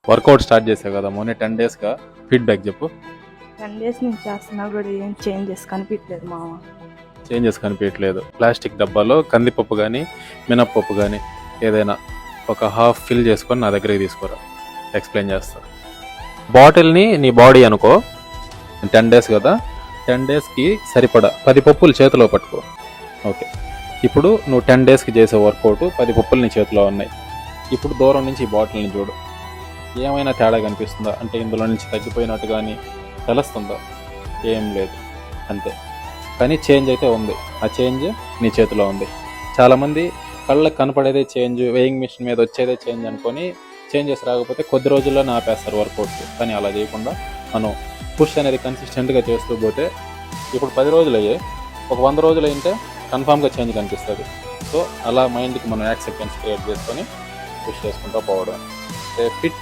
Workout start చేసావు కదా మొన్న 10 డేస్గా ఫీడ్బ్యాక్ చెప్పు. 10 డేస్ నుంచి చేస్తున్నా కూడా ఏం చేంజెస్ కనిపించలేదు మామ. చేంజెస్ కనిపించట్లేదు. ప్లాస్టిక్ డబ్బాలో కందిపప్పు కానీ మినప్పప్పు కానీ ఏదైనా ఒక హాఫ్ ఫిల్ చేసుకొని నా దగ్గరికి తీసుకురా, ఎక్స్ప్లెయిన్ చేస్తా. బాటిల్ని నీ బాడీ అనుకో, 10 డేస్ కదా, 10 డేస్కి సరిపడా 10 పప్పులు చేతిలో పట్టుకో. ఓకే, ఇప్పుడు నువ్వు 10 డేస్కి చేసే వర్కౌట్ 10 పప్పులు నీ చేతిలో ఉన్నాయి. ఇప్పుడు దూరం నుంచి ఈ బాటిల్ని చూడు, ఏమైనా తేడా కనిపిస్తుందా? అంటే ఇందులో నుంచి తగ్గిపోయినట్టు కానీ తెలుస్తుందా? ఏం లేదు, అంతే. కానీ చేంజ్ అయితే ఉంది, ఆ చేంజ్ నీ చేతిలో ఉంది. చాలామంది కళ్ళకి కనపడేదే చేంజ్, వెయింగ్ మిషన్ మీద వచ్చేదే చేంజ్ అనుకొని చేంజెస్ రాకపోతే కొద్ది రోజుల్లోనే ఆపేస్తారు వర్కౌట్స్. కానీ అలా చేయకుండా మనం పుష్ అనేది కన్సిస్టెంట్గా చేస్తూ పోతే ఇప్పుడు 10 రోజులు అయ్యాయి, ఒక 100 రోజులు అయితే కన్ఫామ్గా చేంజ్ కనిపిస్తుంది. సో అలా మైండ్కి మనం యాక్సెప్టెన్స్ క్రియేట్ చేసుకొని పుష్ చేసుకుంటూ పోవడం. ఫిట్